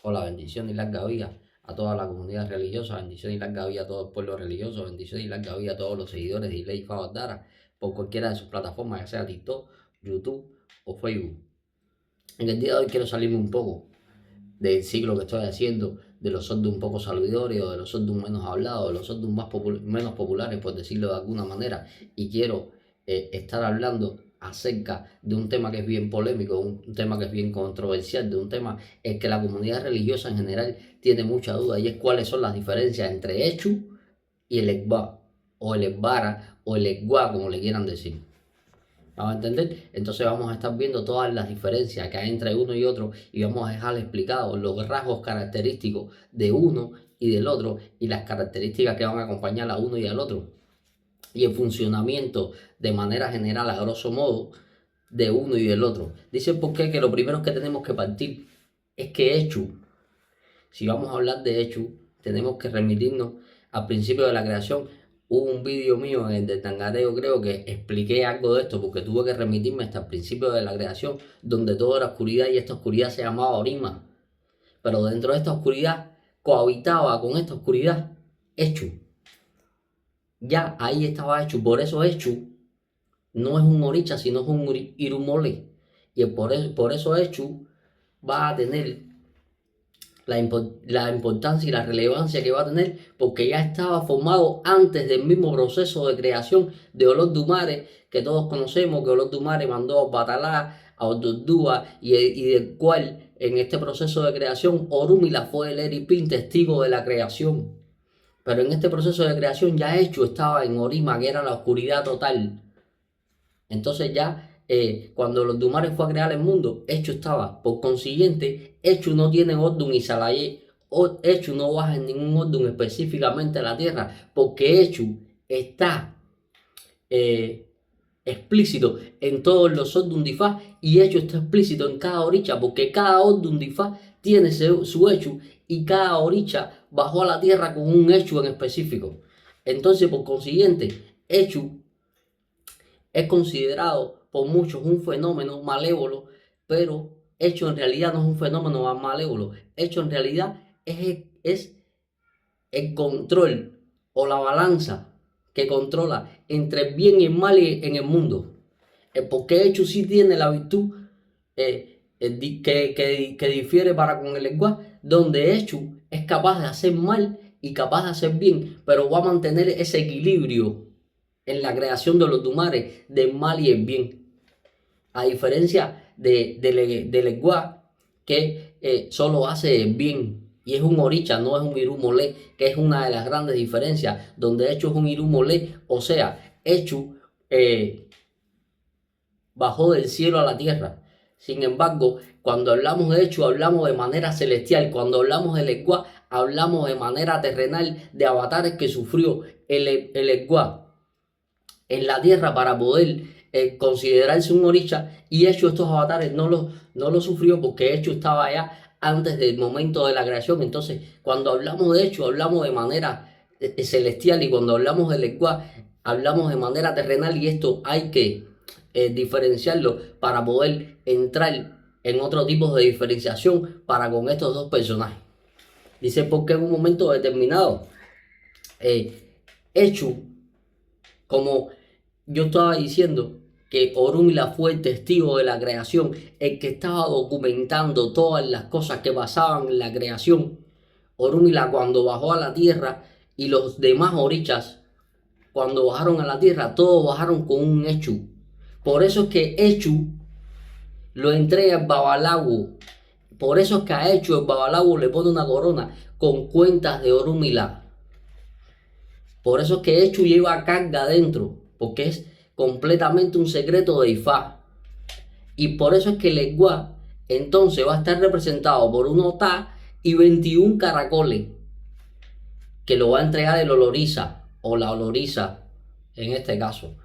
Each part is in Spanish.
Hola, bendición y larga vida a toda la comunidad religiosa, bendición y larga vida a todo el pueblo religioso, bendición y larga vida a todos los seguidores de Iley Fabadara por cualquiera de sus plataformas, ya sea TikTok, YouTube o Facebook. En el día de hoy quiero salirme un poco del ciclo que estoy haciendo, de los un poco saludidores o de los un menos hablados, de los un menos populares, por decirlo de alguna manera, y quiero estar hablando acerca de un tema que es bien polémico, un tema que es bien controversial, de un tema en que la comunidad religiosa en general tiene mucha duda, y es cuáles son las diferencias entre Echu y el Ekba, o el Ekbara, o el Ekwa, como le quieran decir. ¿Vamos a entender? Entonces vamos a estar viendo todas las diferencias que hay entre uno y otro y vamos a dejar explicados los rasgos característicos de uno y del otro y las características que van a acompañar a uno y al otro y el funcionamiento de manera general, a grosso modo, de uno y del otro. Dice por qué que lo primero que tenemos que partir es que Echu, si vamos a hablar de Echu, tenemos que remitirnos al principio de la creación. Hubo un vídeo mío en el de Tangareo, creo que expliqué algo de esto, porque tuve que remitirme hasta el principio de la creación, donde todo era oscuridad y esta oscuridad se llamaba Orima. Pero dentro de esta oscuridad cohabitaba con esta oscuridad Echu. Ya ahí estaba Echu, por eso Echu no es un Oricha, sino es un Irumole. Y por eso Echu va a tener la importancia y la relevancia que va a tener, porque ya estaba formado antes del mismo proceso de creación de Olodumare, que todos conocemos, que Olodumare mandó a Batalá, a Odudúa, y del cual en este proceso de creación Orúmila fue el Eripín, testigo de la creación. Pero en este proceso de creación ya hecho estaba en Orima, que era la oscuridad total. Entonces ya cuando los Dumares fue a crear el mundo, Hecho estaba. Por consiguiente, Hecho no tiene orden y Salayé. Hecho no baja en ningún orden específicamente a la tierra, porque Hecho está eh, explícito en todos los orden difá y Hecho está explícito en cada oricha, porque cada orden difá tiene su Hecho y cada oricha bajó a la tierra con un Hecho en específico. Entonces, por consiguiente, Hecho es considerado por muchos un fenómeno malévolo, pero hecho en realidad no es un fenómeno malévolo. Hecho en realidad es el control o la balanza que controla entre el bien y el mal en el mundo. Porque hecho sí tiene la virtud que difiere para con el lenguaje, donde hecho es capaz de hacer mal y capaz de hacer bien, pero va a mantener ese equilibrio en la creación de los dumares del mal y el bien. A diferencia de Leguá, que solo hace el bien y es un oricha, no es un irumolé, que es una de las grandes diferencias, donde hecho es un irumolé, o sea, hecho bajó del cielo a la tierra. Sin embargo, cuando hablamos de hecho, hablamos de manera celestial. Cuando hablamos de Leguá, hablamos de manera terrenal, de avatares que sufrió el Leguá en la tierra para poder considerarse un oricha, y hecho estos avatares no lo sufrió porque hecho estaba allá antes del momento de la creación. Entonces cuando hablamos de hecho hablamos de manera celestial, y cuando hablamos de lengua hablamos de manera terrenal, y esto hay que diferenciarlo para poder entrar en otro tipo de diferenciación para con estos dos personajes. Dice porque en un momento determinado hecho, como yo estaba diciendo, que Orunmila fue el testigo de la creación, el que estaba documentando todas las cosas que pasaban en la creación. Orunmila cuando bajó a la tierra y los demás orichas cuando bajaron a la tierra, todos bajaron con un Echu. Por eso es que Echu lo entrega el Babalawo. Por eso es que a Echu el Babalawo le pone una corona con cuentas de Orunmila. Por eso es que Echu lleva carga adentro, porque es completamente un secreto de Ifá. Y por eso es que el Leguá entonces va a estar representado por un Otá y 21 caracoles, que lo va a entregar el Oloriza o la Oloriza en este caso.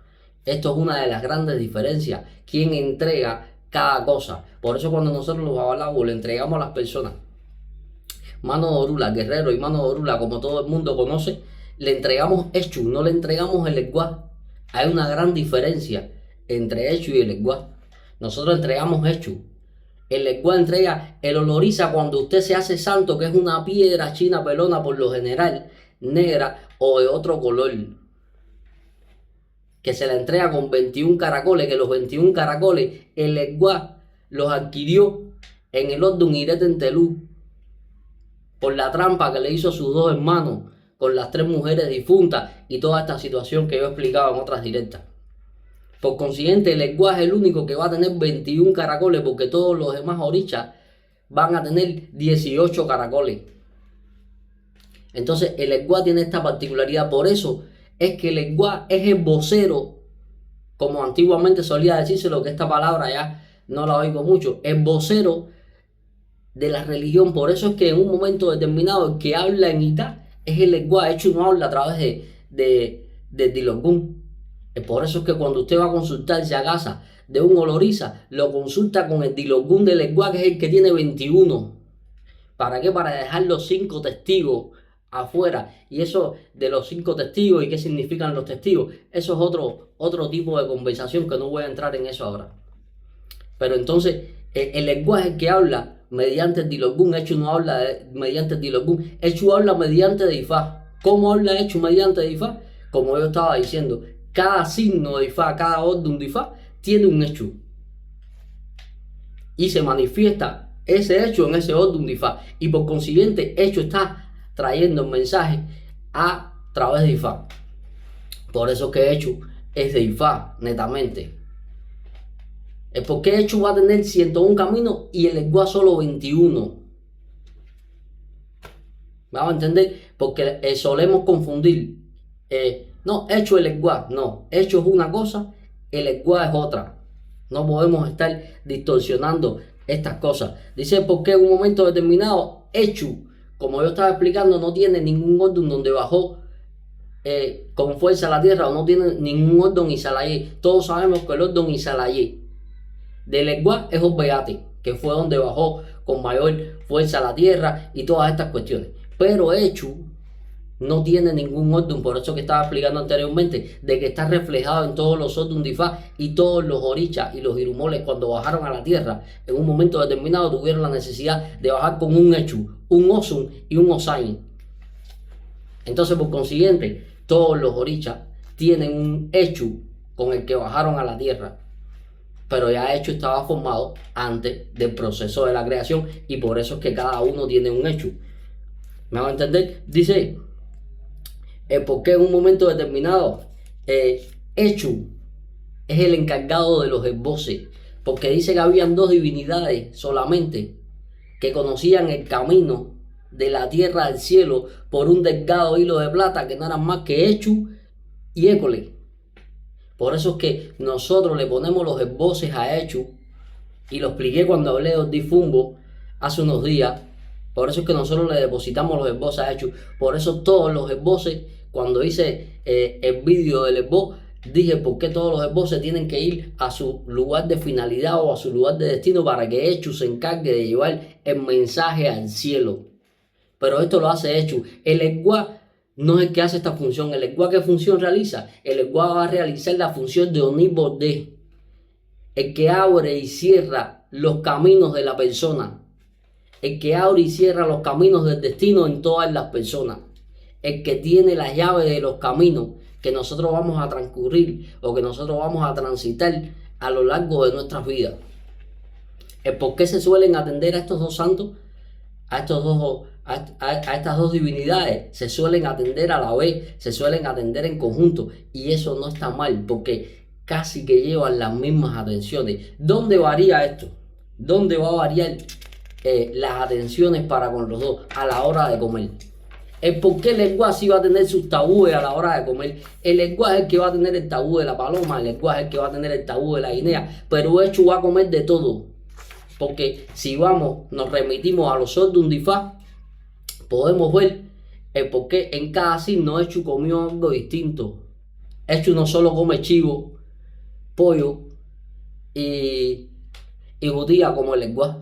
Esto es una de las grandes diferencias, quién entrega cada cosa. Por eso cuando nosotros los babalabos le entregamos a las personas mano de orula, guerrero y mano de orula, como todo el mundo conoce, le entregamos Echu, no le entregamos el Leguá. Hay una gran diferencia entre Echu y el Leguá. Nosotros entregamos Echu El lenguaje entrega el oloriza cuando usted se hace santo, que es una piedra china pelona por lo general, negra o de otro color, que se la entrega con 21 caracoles, que los 21 caracoles el lenguaje los adquirió en el Ordun Irete en Telú, por la trampa que le hizo a sus dos hermanos con las 3 mujeres difuntas y toda esta situación que yo explicaba en otras directas. Por consiguiente, el lenguaje es el único que va a tener 21 caracoles, porque todos los demás orichas van a tener 18 caracoles. Entonces, el lenguaje tiene esta particularidad. Por eso es que el lenguaje es el vocero, como antiguamente solía decirse, lo que esta palabra ya no la oigo mucho, el vocero de la religión. Por eso es que en un momento determinado el que habla en Itá es el lenguaje. Hecho no habla a través de Dilogún. Por eso es que cuando usted va a consultarse a casa de un oloriza, lo consulta con el Dilogún del lenguaje, que es el que tiene 21. ¿Para qué? Para dejar los 5 testigos afuera. Y eso de los 5 testigos y qué significan los testigos, eso es otro tipo de conversación que no voy a entrar en eso ahora. Pero entonces el lenguaje que habla mediante el Dilogún, Hecho no habla mediante el Dilogún, Hecho habla mediante de Ifá. ¿Cómo habla Hecho mediante de Ifá? Como yo estaba diciendo, cada signo de Ifá, cada orden de Ifá tiene un Hecho. Y se manifiesta ese hecho en ese orden de Ifá. Y por consiguiente, Hecho está trayendo el mensaje a través de Ifá. Por eso que Hecho es de Ifá, netamente. Es porque Hecho va a tener 101 caminos y el lenguaje solo 21. ¿Vamos a entender? Porque solemos confundir. No, Hecho el lenguaje. No, Hecho es una cosa, el lenguaje es otra. No podemos estar distorsionando estas cosas. Dice porque en un momento determinado, Hecho, como yo estaba explicando, no tiene ningún orden donde bajó con fuerza a la tierra, o no tiene ningún orden Isalayé. Todos sabemos que el orden Isalayé del lenguaje es Osbeate, que fue donde bajó con mayor fuerza a la tierra y todas estas cuestiones. Pero Hecho no tiene ningún orden, por eso que estaba explicando anteriormente, de que está reflejado en todos los órdenes de Ifá, y todos los orichas y los irumoles cuando bajaron a la tierra en un momento determinado tuvieron la necesidad de bajar con un Hecho, un Osun y un Osain. Entonces, por consiguiente, todos los orichas tienen un Hecho con el que bajaron a la tierra, pero ya Hecho estaba formado antes del proceso de la creación, y por eso es que cada uno tiene un Hecho. ¿Me van a entender? Dice porque en un momento determinado Hecho es el encargado de los esboces, porque dice que habían 2 divinidades solamente que conocían el camino de la tierra al cielo por un delgado hilo de plata, que no eran más que Hecho y École. Por eso es que nosotros le ponemos los esboces a Hecho, y lo expliqué cuando hablé de Difumbo hace unos días. Por eso es que nosotros le depositamos los esboces a Hecho. Por eso todos los esboces, cuando hice el vídeo del esboz, dije por qué todos los esboces tienen que ir a su lugar de finalidad o a su lugar de destino, para que Hecho se encargue de llevar el mensaje al cielo. Pero esto lo hace Hecho. El lenguaje no es el que hace esta función. El lenguaje, ¿qué función realiza? El lenguaje va a realizar la función de Onibodé, el que abre y cierra los caminos de la persona, el que abre y cierra los caminos del destino en todas las personas, el que tiene la llave de los caminos que nosotros vamos a transcurrir o que nosotros vamos a transitar a lo largo de nuestras vidas. El por qué se suelen atender a estos 2 santos, a estas 2 divinidades, se suelen atender a la vez, se suelen atender en conjunto, y eso no está mal, porque casi que llevan las mismas atenciones. ¿Dónde varía esto? ¿Dónde va a variar las atenciones para con los 2? A la hora de comer. El por qué el lenguaje sí va a tener sus tabúes a la hora de comer. El lenguaje es el que va a tener el tabú de la paloma, el lenguaje es el que va a tener el tabú de la guinea, pero Hecho va a comer de todo. Porque si nos remitimos a los órdenes de Ifá, podemos ver el por qué en cada signo Hecho comió algo distinto. Hecho no solo come chivo, pollo y judía como el lenguaje.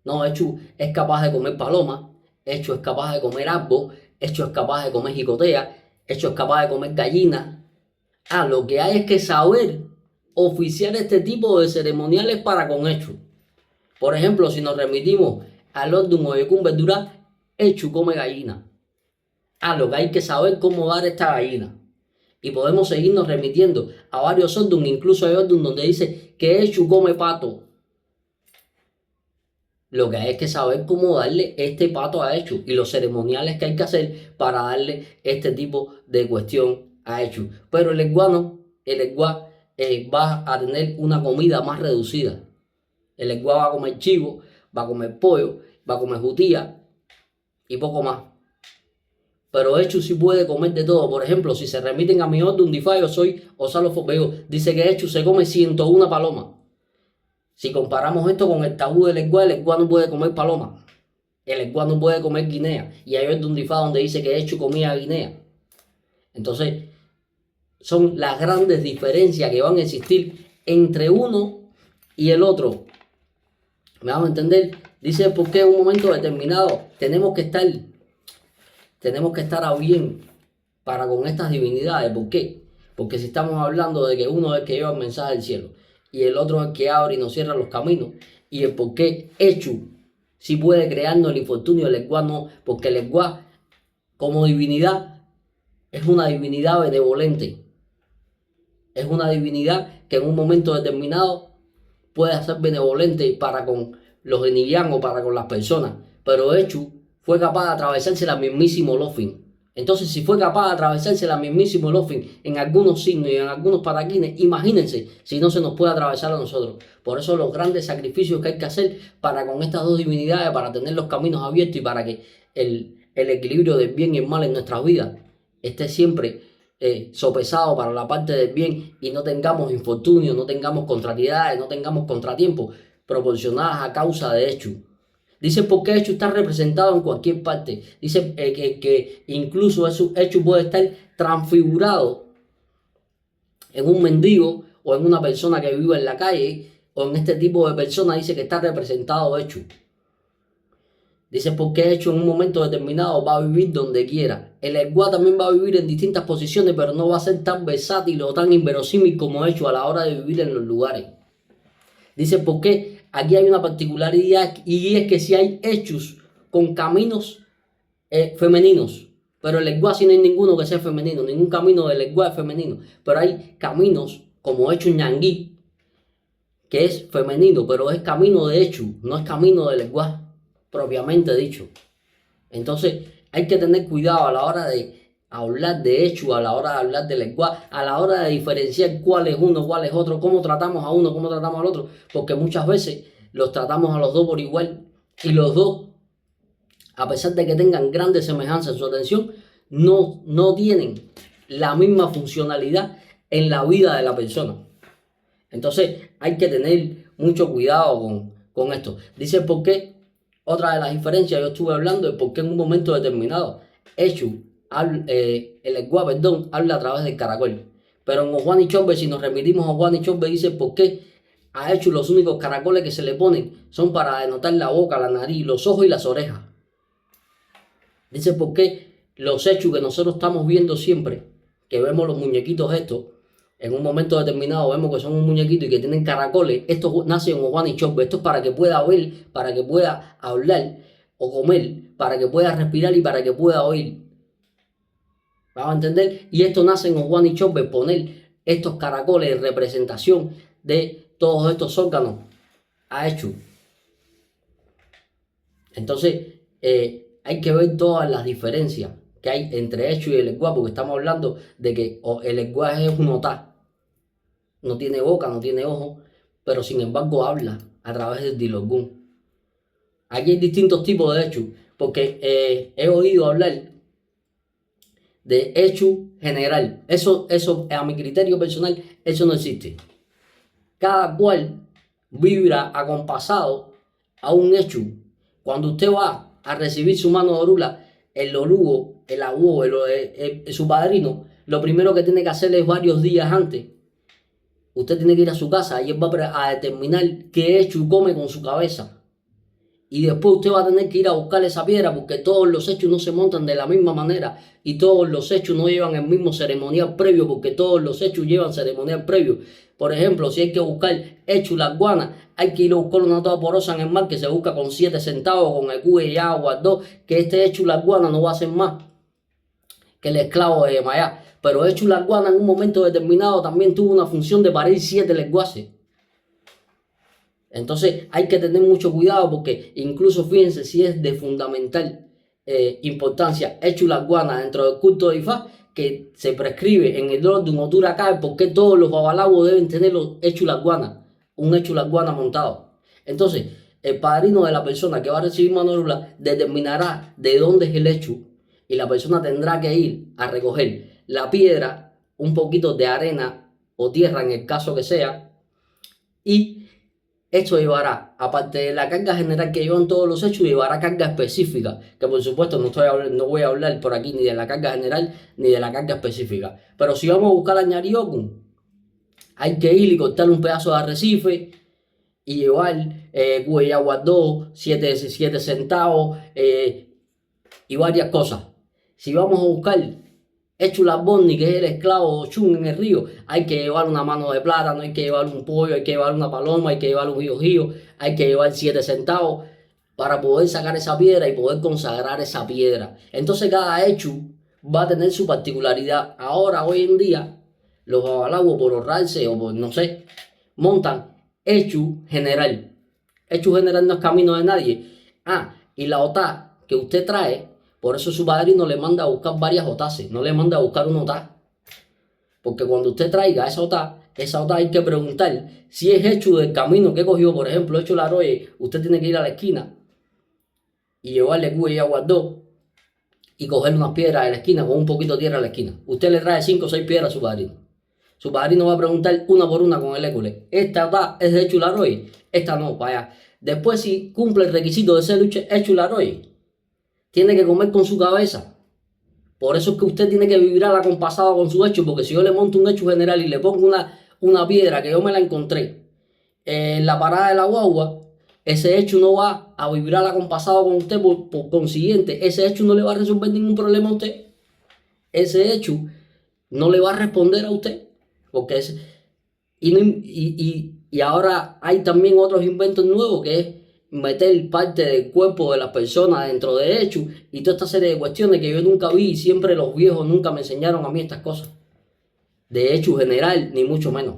No, Hecho es capaz de comer paloma, Hecho es capaz de comer árbol, Hecho es capaz de comer jicotea, Hecho es capaz de comer gallina. Lo que hay es que saber oficiar este tipo de ceremoniales para con Hecho. Por ejemplo, si nos remitimos al Ordun o Yekun Verdura, Echu come gallina. Lo que hay que saber cómo dar esta gallina. Y podemos seguirnos remitiendo a varios Ordun, incluso hay Ordun donde dice que Echu come pato. Lo que hay que saber cómo darle este pato a Echu y los ceremoniales que hay que hacer para darle este tipo de cuestión a Echu. Pero el Eguá va a tener una comida más reducida. El Eguá va a comer chivo, va a comer pollo, va a comer jutía y poco más. Pero Echu sí puede comer de todo. Por ejemplo, si se remiten a mi Ordun Difa, yo soy Osalo Fobeo, dice que Echu se come 101 palomas. Si comparamos esto con el tabú del Eguá no puede comer paloma. El Eguá no puede comer guinea. Y hay Ordun Difa donde dice que Echu comía guinea. Entonces, son las grandes diferencias que van a existir entre uno y el otro. ¿Me vamos a entender? Dice por qué en un momento determinado tenemos que estar a bien para con estas divinidades. ¿Por qué? Porque si estamos hablando de que uno es el que lleva el mensaje del cielo y el otro es el que abre y nos cierra los caminos, y el por qué Echu sí puede crearnos el infortunio, el Eguá no, porque el Eguá como divinidad es una divinidad benevolente, es una divinidad que en un momento determinado puede ser benevolente para con los enillanos o para con las personas, pero Echu fue capaz de atravesarse la mismísimo Lofin. Entonces, si fue capaz de atravesarse la mismísimo Lofin en algunos signos y en algunos paraquines, imagínense si no se nos puede atravesar a nosotros. Por eso los grandes sacrificios que hay que hacer para con estas dos divinidades, para tener los caminos abiertos y para que el equilibrio del bien y el mal en nuestras vidas esté siempre sopesado para la parte del bien y no tengamos infortunios, no tengamos contrariedades, no tengamos contratiempos proporcionadas a causa de Echu. Dice porque Echu está representado en cualquier parte. Dice que incluso Echu puede estar transfigurado en un mendigo o en una persona que vive en la calle o en este tipo de personas. Dice que está representado Echu. Dice porque Echu en un momento determinado va a vivir donde quiera. El Eguá también va a vivir en distintas posiciones, pero no va a ser tan versátil o tan inverosímil como Echu a la hora de vivir en los lugares. Dice porque aquí hay una particularidad y es que si hay Echus con caminos femeninos, pero el Eguá sí no hay ninguno que sea femenino, ningún camino del Eguá es femenino, pero hay caminos como Echu Ñangui, que es femenino, pero es camino de Echu, no es camino del Eguá, propiamente dicho. Entonces hay que tener cuidado a la hora de hablar de Echu, a la hora de hablar del Eguá, a la hora de diferenciar cuál es uno, cuál es otro, cómo tratamos a uno, cómo tratamos al otro, porque muchas veces los tratamos a los dos por igual y los dos, a pesar de que tengan grandes semejanzas en su atención, no tienen la misma funcionalidad en la vida de la persona. Entonces hay que tener mucho cuidado con esto. Dice por qué, otra de las diferencias, yo estuve hablando de por qué en un momento determinado Echu, el Eguá, habla a través del caracol. Pero en Juan y Chombe, si nos remitimos a Juan y Chombe, dice por qué a Echu los únicos caracoles que se le ponen son para denotar la boca, la nariz, los ojos y las orejas. Dice por qué los Echu que nosotros estamos viendo siempre, que vemos los muñequitos estos, en un momento determinado vemos que son un muñequito y que tienen caracoles, esto nace en Juan y Chombe. Esto es para que pueda ver, para que pueda hablar o comer, para que pueda respirar y para que pueda oír. ¿Vamos a entender? Y esto nace en Juan y Chombe, poner estos caracoles en representación de todos estos órganos a Echu. Entonces, hay que ver todas las diferencias que hay entre Echu y el Eguá, porque estamos hablando de que el Eguá es un otá. No tiene boca, no tiene ojos, pero sin embargo habla a través del Dilogún. Aquí hay distintos tipos de Echu, porque he oído hablar de Echu general. Eso a mi criterio personal, eso no existe. Cada cual vibra acompasado a un Echu. Cuando usted va a recibir su mano de orula, el orugo, el abuelo, su padrino, lo primero que tiene que hacer es varios días antes. Usted tiene que ir a su casa y él va a determinar qué Echu come con su cabeza. Y después usted va a tener que ir a buscar esa piedra porque todos los Echus no se montan de la misma manera y todos los Echus no llevan el mismo ceremonial previo porque todos los Echus llevan ceremonial previo. Por ejemplo, si hay que buscar hecho la guana, hay que ir a buscar una toda porosa en el mar que se busca con 7 centavos, con el cubo y agua, 2, que este hecho la guana no va a ser más que el esclavo de Mayá. Pero hecho la guana en un momento determinado también tuvo una función de parir 7 lenguajes. Entonces hay que tener mucho cuidado porque incluso fíjense si es de fundamental importancia hecho la guana dentro del culto de Ifá, que se prescribe en el orden o Turacá porque todos los babalabos deben tener hecho la guana, un hecho la guana montado. Entonces el padrino de la persona que va a recibir mano nula determinará de dónde es el hecho y la persona tendrá que ir a recoger la piedra, un poquito de arena o tierra en el caso que sea, y esto llevará, aparte de la carga general que llevan todos los hechos, llevará carga específica, que por supuesto no voy a hablar por aquí ni de la carga general ni de la carga específica. Pero si vamos a buscar a Ñariokun, hay que ir y cortar un pedazo de arrecife y llevar agua 2, 7 centavos y varias cosas. Si vamos a buscar Echulabonni, que es el esclavo Chun en el río, hay que llevar una mano de plátano, hay que llevar un pollo, hay que llevar una paloma, hay que llevar un hijo, hay que llevar 7 centavos para poder sacar esa piedra y poder consagrar esa piedra. Entonces cada hecho va a tener su particularidad. Ahora, hoy en día, los babalawos por ahorrarse o por no sé, montan hecho general. Hecho general no es camino de nadie. Y la otá que usted trae, por eso su padrino le manda a buscar varias otaces, no le manda a buscar una otá. Porque cuando usted traiga esa otá hay que preguntar si es hecho del camino que cogió. Por ejemplo, hecho la roye, usted tiene que ir a la esquina y llevarle cubo y agua 2 y coger unas piedras de la esquina con un poquito de tierra a la esquina. Usted le trae 5 o 6 piedras a su padrino. Su padrino va a preguntar una por una con el école. Esta otá es de hecho la roye, esta no, para allá. Después, si cumple el requisito de ser hecho la roye, tiene que comer con su cabeza. Por eso es que usted tiene que vibrar acompasado con su hecho, porque si yo le monto un hecho general y le pongo una piedra que yo me la encontré en la parada de la guagua, ese hecho no va a vibrar acompasado con usted, por consiguiente, ese hecho no le va a resolver ningún problema a usted. Ese hecho no le va a responder a usted, porque y ahora hay también otros inventos nuevos que es meter parte del cuerpo de las personas dentro de hechos y toda esta serie de cuestiones que yo nunca vi y siempre los viejos nunca me enseñaron a mí estas cosas de hecho general, ni mucho menos.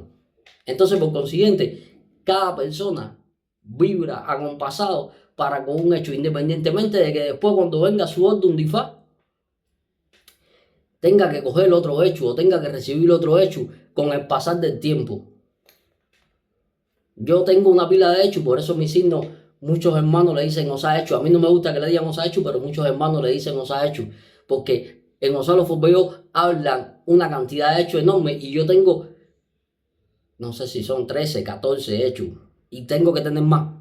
Entonces, por consiguiente, cada persona vibra acompasado para con un hecho, independientemente de que después cuando venga su orden de Ifá tenga que coger otro hecho o tenga que recibir otro hecho con el pasar del tiempo. Yo tengo una pila de hechos, por eso mi signo, muchos hermanos le dicen Osa Hecho. A mí no me gusta que le digan Osa Hecho, pero muchos hermanos le dicen Osa Hecho, porque en Osa los Forbeos hablan una cantidad de hechos enorme y yo tengo, no sé si son 13, 14 hechos, y tengo que tener más,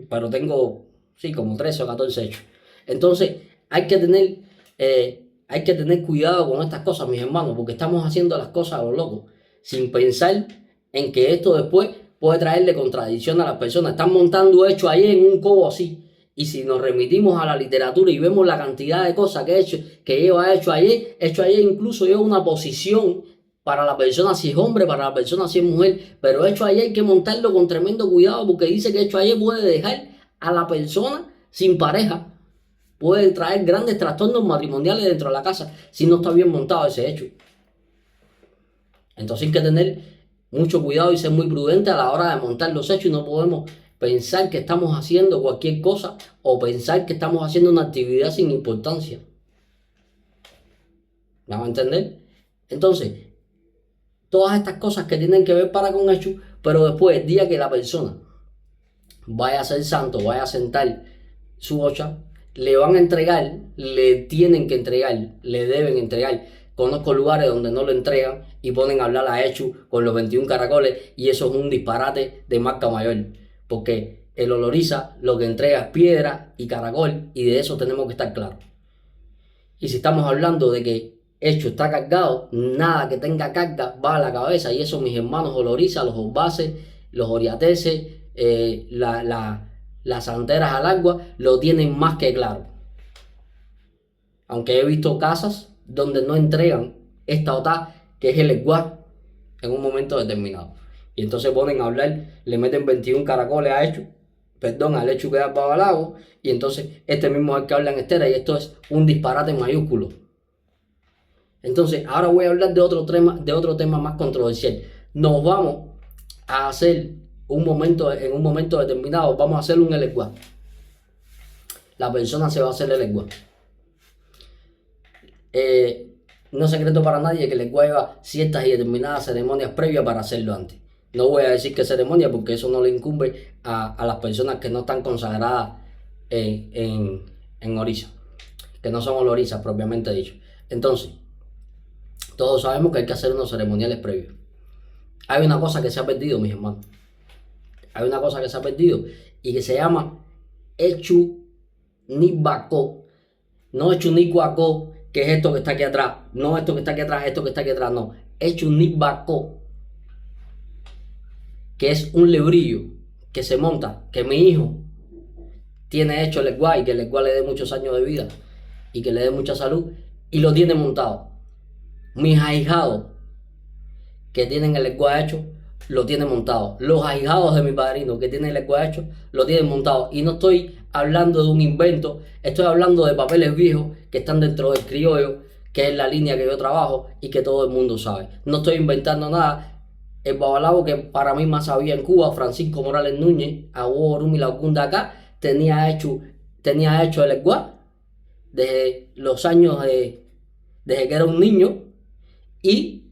pero tengo, sí, como 13 o 14 hechos. Entonces, hay que tener cuidado con estas cosas, mis hermanos, porque estamos haciendo las cosas a lo loco, sin pensar en que esto después puede traerle contradicción a las personas. Están montando hechos ahí en un cobo así. Y si nos remitimos a la literatura y vemos la cantidad de cosas que lleva hecho ayer incluso lleva una posición para la persona si es hombre, para la persona si es mujer. Pero hecho ayer hay que montarlo con tremendo cuidado porque dice que hecho ayer puede dejar a la persona sin pareja. Puede traer grandes trastornos matrimoniales dentro de la casa si no está bien montado ese hecho. Entonces hay que tener mucho cuidado y ser muy prudente a la hora de montar los hechos y no podemos pensar que estamos haciendo cualquier cosa o pensar que estamos haciendo una actividad sin importancia. ¿Me van a entender? Entonces, todas estas cosas que tienen que ver para con hechos, pero después, el día que la persona vaya a ser santo, vaya a sentar su ocha, le van a entregar, le tienen que entregar, le deben entregar. Conozco lugares donde no lo entregan y ponen a hablar a Hechu con los 21 caracoles y eso es un disparate de marca mayor. Porque el oloriza lo que entrega es piedra y caracol y de eso tenemos que estar claros. Y si estamos hablando de que Hechu está cargado, nada que tenga carga va a la cabeza y eso mis hermanos oloriza, los orbaces, los oriateses, las santeras al agua lo tienen más que claro. Aunque he visto casas donde no entregan esta otá, que es el eguá, en un momento determinado. Y entonces ponen a hablar, le meten 21 caracoles a Echu, perdón, al Echu que da Babalago, y entonces este mismo es el que habla en Estera, y esto es un disparate mayúsculo. Entonces, ahora voy a hablar de otro tema más controversial. Nos vamos a hacer en un momento determinado, vamos a hacer un LQA. La persona se va a hacer el LQA. No es secreto para nadie que el LQA lleva ciertas y determinadas ceremonias previas para hacerlo antes. No voy a decir qué ceremonia porque eso no le incumbe a las personas que no están consagradas en Orisa, que no son olorisas propiamente dicho. Entonces, todos sabemos que hay que hacer unos ceremoniales previos. Hay una cosa que se ha perdido, mis hermanos. Hay una cosa que se ha perdido y que se llama Echu Nibako. No Echu Nikuako, que es esto que está aquí atrás. No esto que está aquí atrás, esto que está aquí atrás, no. Echu Nibako, que es un lebrillo que se monta, que mi hijo tiene hecho el LQA y que el LQA le dé muchos años de vida y que le dé mucha salud y lo tiene montado. Mis ahijados que tienen el LQA hecho, lo tienen montado. Los ahijados de mi padrino que tienen el LQA hecho, lo tienen montado. Y no estoy hablando de un invento, estoy hablando de papeles viejos que están dentro del criollo, que es la línea que yo trabajo y que todo el mundo sabe. No estoy inventando nada. El babalao que para mí más sabía en Cuba, Francisco Morales Núñez, Abuelo Rumi la Ocunda acá, tenía hecho el LQA desde los años desde que era un niño y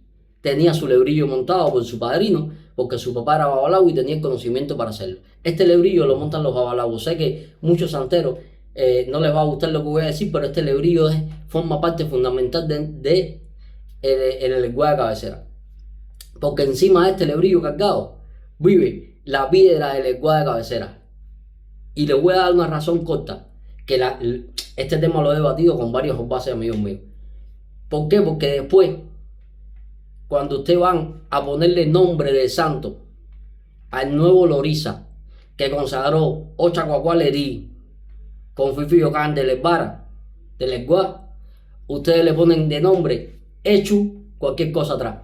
tenía su lebrillo montado por su padrino, porque su papá era babalao y tenía el conocimiento para hacerlo. Este lebrillo lo montan los babalaos. Sé que muchos santeros no les va a gustar lo que voy a decir, pero este lebrillo forma parte fundamental de el LQA de cabecera. Porque encima de este lebrillo cargado vive la piedra del LQA de cabecera. Y les voy a dar una razón corta, que este tema lo he debatido con varios bases amigos míos. ¿Por qué? Porque después, cuando ustedes van a ponerle nombre de santo al nuevo Loriza que consagró Ochacuacualerí con Fifi Ocán de Lesbara, de Lesguá, ustedes le ponen de nombre Echu cualquier cosa atrás.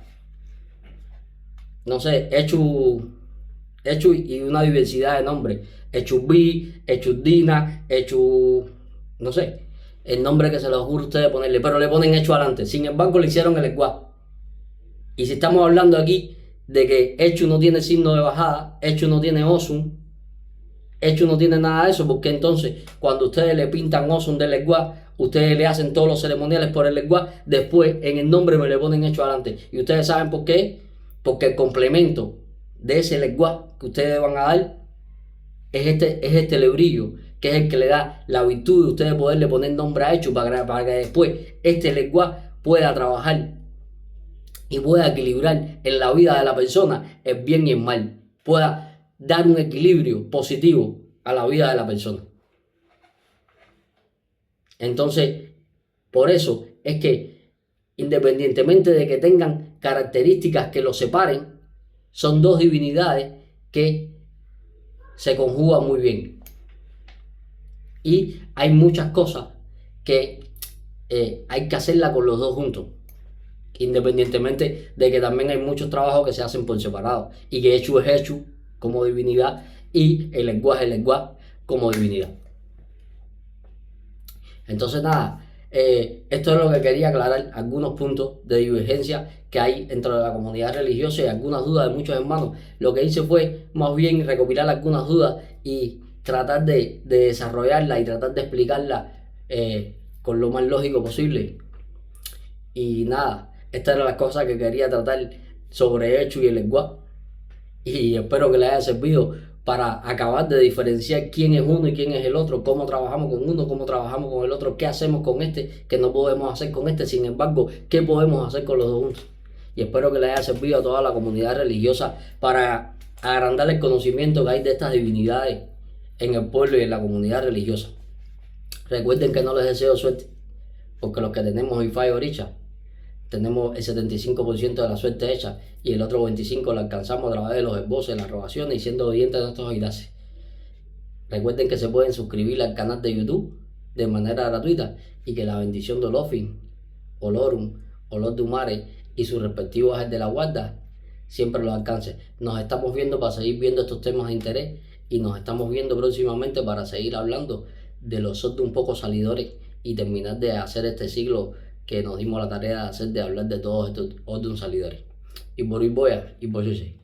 No sé, Echu y una diversidad de nombres. Echubí, Echudina, no sé, el nombre que se les ocurre a ustedes ponerle, pero le ponen Echu adelante. Sin embargo, le hicieron el Lesguá. Y si estamos hablando aquí de que Echu no tiene signo de bajada, Echu no tiene Osun, Echu no tiene nada de eso, porque entonces cuando ustedes le pintan Osun del LQA, ustedes le hacen todos los ceremoniales por el LQA, después en el nombre me le ponen Echu adelante. Y ustedes saben por qué, porque el complemento de ese LQA que ustedes van a dar es este lebrillo, que es el que le da la virtud de ustedes poderle poner nombre a Echu para que después este LQA pueda trabajar y pueda equilibrar en la vida de la persona el bien y el mal, pueda dar un equilibrio positivo a la vida de la persona. Entonces, por eso es que independientemente de que tengan características que los separen, son dos divinidades que se conjugan muy bien. Y hay muchas cosas que hay que hacerlas con los dos juntos. Independientemente de que también hay muchos trabajos que se hacen por separado y que Echu es Echu como divinidad y el lenguaje es el lenguaje como divinidad. Entonces nada, esto es lo que quería aclarar, algunos puntos de divergencia que hay dentro de la comunidad religiosa y algunas dudas de muchos hermanos. Lo que hice fue más bien recopilar algunas dudas y tratar de desarrollarlas y tratar de explicarlas con lo más lógico posible. Y nada, estas eran las cosas que quería tratar sobre Echu y el lenguaje. Y espero que les haya servido para acabar de diferenciar quién es uno y quién es el otro, cómo trabajamos con uno, cómo trabajamos con el otro, qué hacemos con este, que no podemos hacer con este, sin embargo, qué podemos hacer con los dos juntos. Y espero que les haya servido a toda la comunidad religiosa para agrandar el conocimiento que hay de estas divinidades en el pueblo y en la comunidad religiosa. Recuerden que no les deseo suerte, porque los que tenemos Ifá y Orisha tenemos el 75% de la suerte hecha y el otro 25% la alcanzamos a través de los esbozos, las rogaciones y siendo obedientes a nuestros aidaces. Recuerden que se pueden suscribir al canal de YouTube de manera gratuita y que la bendición de Olofin, Olorum, Olor de Umare y sus respectivos ángeles de la guarda siempre los alcances. Nos estamos viendo para seguir viendo estos temas de interés y nos estamos viendo próximamente para seguir hablando de los SOT de un poco salidores y terminar de hacer este ciclo que nos dimos la tarea de hacer, de hablar de todos estos de un salidores. Y por hoy voy a, y por hoy sí.